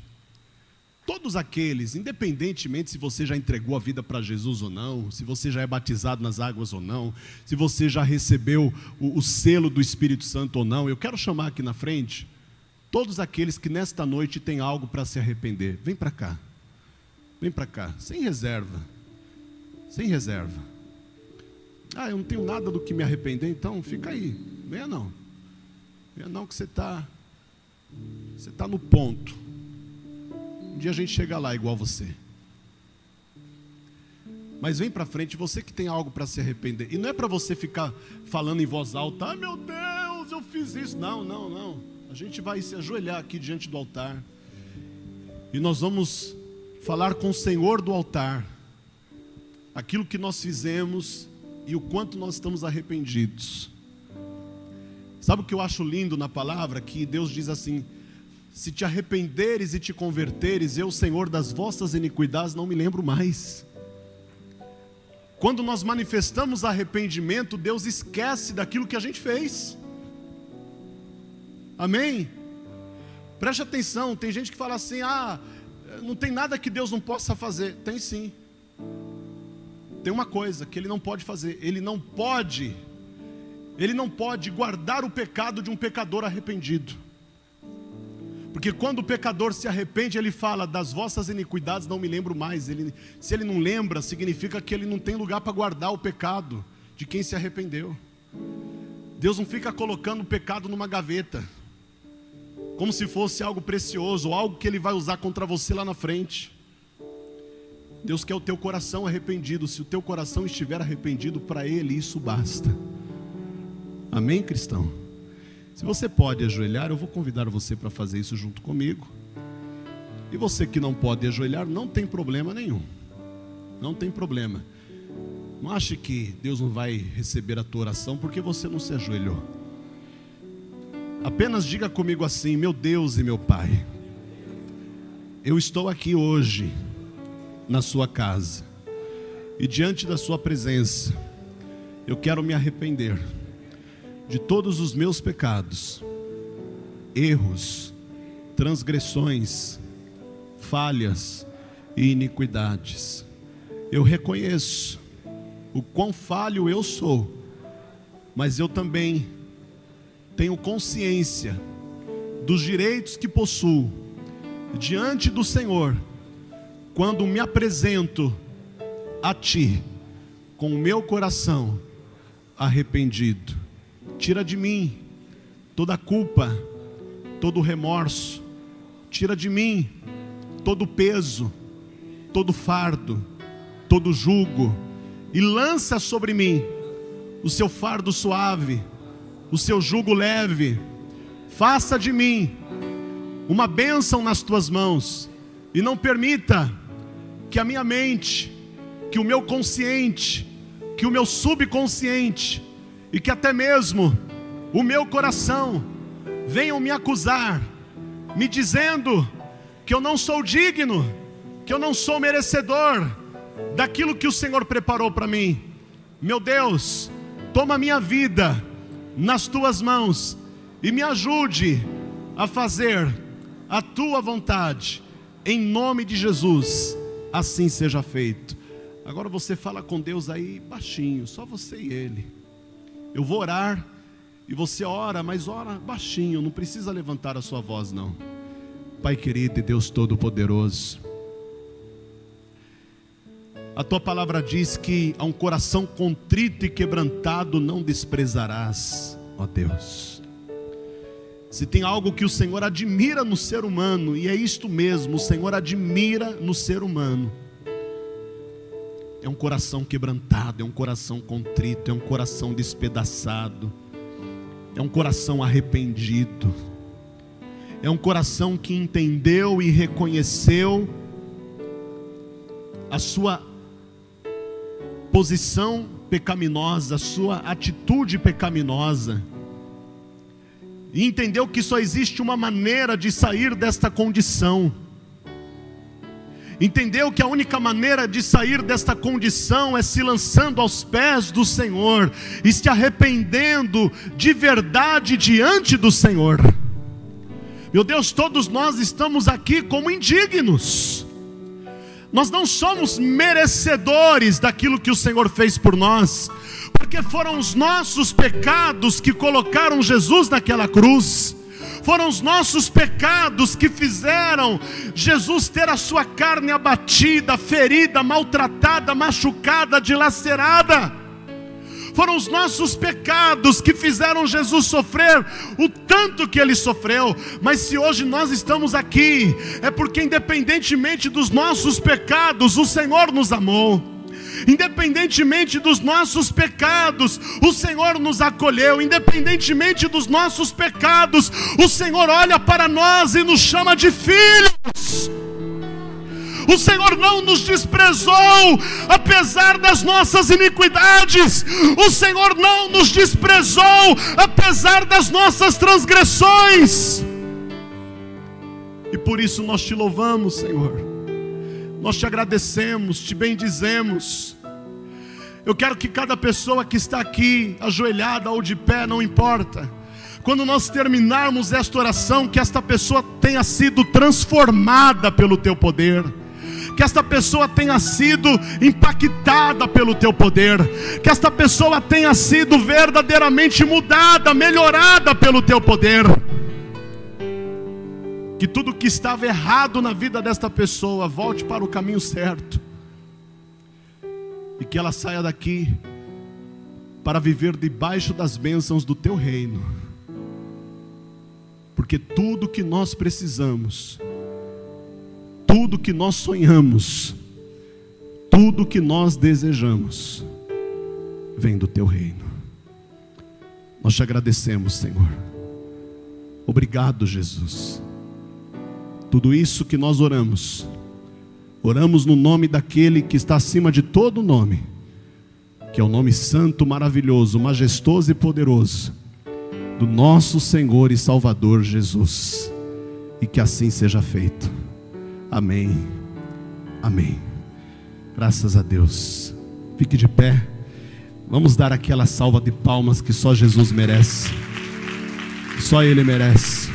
todos aqueles, independentemente se você já entregou a vida para Jesus ou não, se você já é batizado nas águas ou não, se você já recebeu o selo do Espírito Santo ou não, eu quero chamar aqui na frente todos aqueles que nesta noite têm algo para se arrepender. Vem para cá, sem reserva, sem reserva. Ah, eu não tenho nada do que me arrepender, então fica aí, venha não que você está no ponto. Um dia a gente chega lá igual você. Mas vem para frente, você que tem algo para se arrepender. E não é para você ficar falando em voz alta: ai meu Deus, eu fiz isso. Não. A gente vai se ajoelhar aqui diante do altar. E nós vamos falar com o Senhor do altar aquilo que nós fizemos e o quanto nós estamos arrependidos. Sabe o que eu acho lindo na palavra? Que Deus diz assim: se te arrependeres e te converteres, eu, Senhor, das vossas iniquidades não me lembro mais. Quando nós manifestamos arrependimento, Deus esquece daquilo que a gente fez. Amém? Preste atenção, tem gente que fala assim: ah, não tem nada que Deus não possa fazer. Tem sim. Tem uma coisa que Ele não pode fazer: Ele não pode guardar o pecado de um pecador arrependido. Porque quando o pecador se arrepende, ele fala: das vossas iniquidades não me lembro mais. Se ele não lembra, significa que ele não tem lugar para guardar o pecado de quem se arrependeu. Deus não fica colocando o pecado numa gaveta, como se fosse algo precioso, ou algo que Ele vai usar contra você lá na frente. Deus quer o teu coração arrependido. Se o teu coração estiver arrependido, para Ele isso basta. Amém, cristão? Se você pode ajoelhar, eu vou convidar você para fazer isso junto comigo. E você que não pode ajoelhar, não tem problema nenhum. Não tem problema. Não ache que Deus não vai receber a tua oração porque você não se ajoelhou. Apenas diga comigo assim: meu Deus e meu Pai, eu estou aqui hoje na sua casa e diante da sua presença eu quero me arrepender de todos os meus pecados, erros, transgressões, falhas e iniquidades. Eu reconheço o quão falho eu sou, mas eu também tenho consciência dos direitos que possuo diante do Senhor, quando me apresento a Ti com o meu coração arrependido. Tira de mim toda a culpa, todo o remorso. Tira de mim todo o peso, todo o fardo, todo o jugo. E lança sobre mim o seu fardo suave, o seu jugo leve. Faça de mim uma bênção nas tuas mãos. E não permita que a minha mente, que o meu consciente, que o meu subconsciente e que até mesmo o meu coração venham me acusar, me dizendo que eu não sou digno, que eu não sou merecedor daquilo que o Senhor preparou para mim. Meu Deus, toma minha vida nas tuas mãos e me ajude a fazer a tua vontade, em nome de Jesus. Assim seja feito. Agora você fala com Deus aí baixinho, só você e Ele. Eu vou orar e você ora, mas ora baixinho, não precisa levantar a sua voz não. Pai querido e Deus Todo-Poderoso, a tua palavra diz que a um coração contrito e quebrantado não desprezarás, ó Deus. Se tem algo que o Senhor admira no ser humano, e é isto mesmo, o Senhor admira no ser humano, é um coração quebrantado, é um coração contrito, é um coração despedaçado, é um coração arrependido, é um coração que entendeu e reconheceu a sua posição pecaminosa, a sua atitude pecaminosa, e entendeu que só existe uma maneira de sair desta condição. Entendeu que a única maneira de sair desta condição é se lançando aos pés do Senhor e se arrependendo de verdade diante do Senhor. Meu Deus, todos nós estamos aqui como indignos. Nós não somos merecedores daquilo que o Senhor fez por nós, porque foram os nossos pecados que colocaram Jesus naquela cruz. Foram os nossos pecados que fizeram Jesus ter a sua carne abatida, ferida, maltratada, machucada, dilacerada. Foram os nossos pecados que fizeram Jesus sofrer o tanto que Ele sofreu. Mas se hoje nós estamos aqui, é porque independentemente dos nossos pecados, o Senhor nos amou. Independentemente dos nossos pecados, o Senhor nos acolheu. Independentemente dos nossos pecados, o Senhor olha para nós e nos chama de filhos. O Senhor não nos desprezou, apesar das nossas iniquidades. O Senhor não nos desprezou, apesar das nossas transgressões. E por isso nós te louvamos, Senhor. Nós te agradecemos, te bendizemos. Eu quero que cada pessoa que está aqui, ajoelhada ou de pé, não importa, quando nós terminarmos esta oração, que esta pessoa tenha sido transformada pelo teu poder, que esta pessoa tenha sido impactada pelo teu poder, que esta pessoa tenha sido verdadeiramente mudada, melhorada pelo teu poder. Que tudo que estava errado na vida desta pessoa volte para o caminho certo, e que ela saia daqui para viver debaixo das bênçãos do teu reino. Porque tudo que nós precisamos, tudo que nós sonhamos, tudo que nós desejamos, vem do teu reino. Nós te agradecemos, Senhor. Obrigado, Jesus. Tudo isso que nós oramos no nome daquele que está acima de todo nome, que é o nome santo, maravilhoso, majestoso e poderoso, do nosso Senhor e Salvador Jesus. E que assim seja feito. Amém. Amém. Graças a Deus. Fique de pé. Vamos dar aquela salva de palmas que só Jesus merece. Só Ele merece.